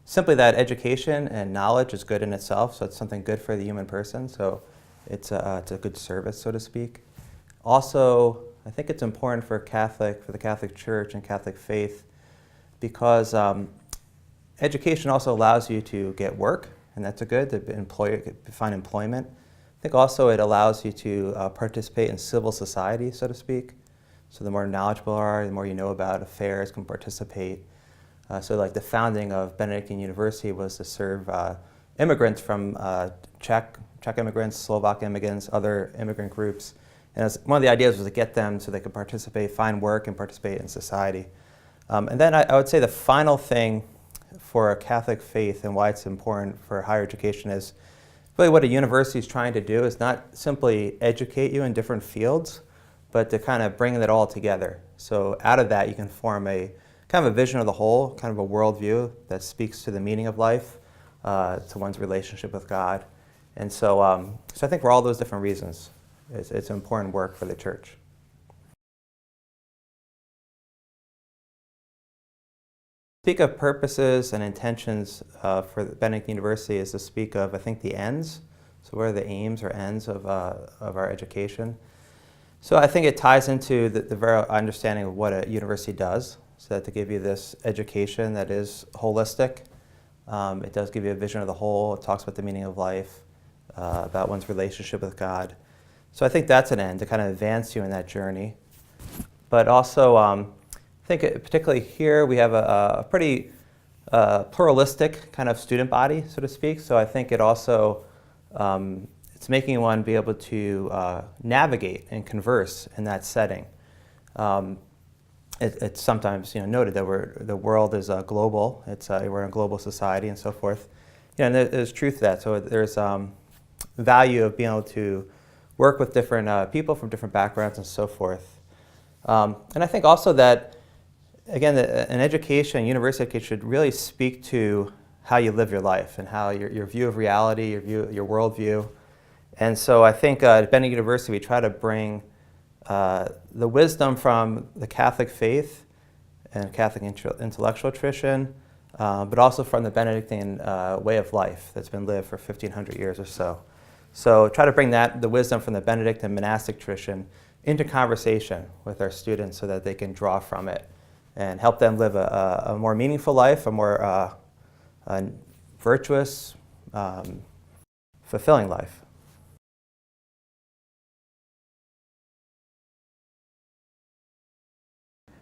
simply that education and knowledge is good in itself, so it's something good for the human person, so it's a good service, so to speak. Also, I think it's important for the Catholic Church and Catholic faith because education also allows you to get work, and that's a good, to find employment. I think also it allows you to participate in civil society, so to speak. So the more knowledgeable you are, the more you know about affairs, can participate. So like the founding of Benedictine University was to serve immigrants from Czech immigrants, Slovak immigrants, other immigrant groups. And one of the ideas was to get them so they could participate, find work, and participate in society. And then I would say the final thing for a Catholic faith and why it's important for higher education is really what a university is trying to do is not simply educate you in different fields, but to kind of bring it all together. So out of that you can form a kind of a vision of the whole, kind of a worldview that speaks to the meaning of life, to one's relationship with God. And so I think for all those different reasons, it's important work for the Church. Speak of purposes and intentions for Benedictine University is to speak of, I think, the ends. So what are the aims or ends of our education? So I think it ties into the very understanding of what a university does. So that to give you this education that is holistic. It does give you a vision of the whole. It talks about the meaning of life, about one's relationship with God. So I think that's an end, to kind of advance you in that journey. But also, I think particularly here we have a pretty pluralistic kind of student body, so to speak. So I think it also, it's making one be able to navigate and converse in that setting. It's sometimes noted that the world is global. We're in a global society and so forth. And there's truth to that. So there's value of being able to work with different people from different backgrounds and so forth. And I think also that, again, an education, university education, should really speak to how you live your life and how your view of reality, your worldview. And so I think at Benedict University we try to bring the wisdom from the Catholic faith and Catholic intellectual tradition, but also from the Benedictine way of life that's been lived for 1,500 years or so. So try to bring the wisdom from the Benedictine monastic tradition into conversation with our students so that they can draw from it and help them live a more meaningful life, a more virtuous, fulfilling life.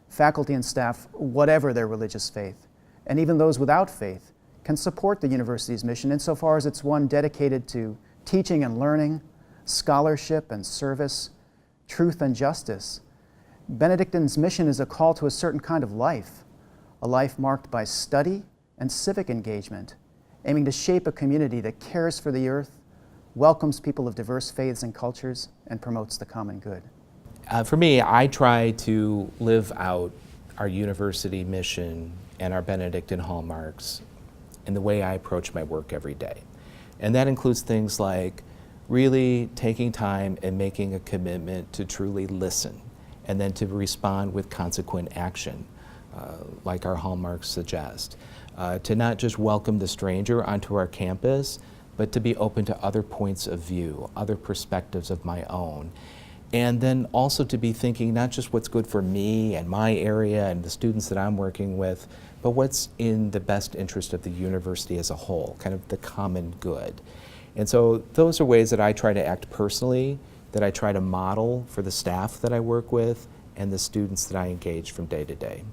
Faculty and staff, whatever their religious faith, and even those without faith, can support the university's mission insofar as it's one dedicated to teaching and learning, scholarship and service, truth and justice. Benedictine's mission is a call to a certain kind of life, a life marked by study and civic engagement, aiming to shape a community that cares for the earth, welcomes people of diverse faiths and cultures, and promotes the common good. For me, I try to live out our university mission and our Benedictine hallmarks in the way I approach my work every day. And that includes things like really taking time and making a commitment to truly listen and then to respond with consequent action, like our hallmarks suggest. To not just welcome the stranger onto our campus, but to be open to other points of view, other perspectives of my own. And then also to be thinking not just what's good for me and my area and the students that I'm working with, but what's in the best interest of the university as a whole, kind of the common good. And so those are ways that I try to act personally, that I try to model for the staff that I work with and the students that I engage from day to day.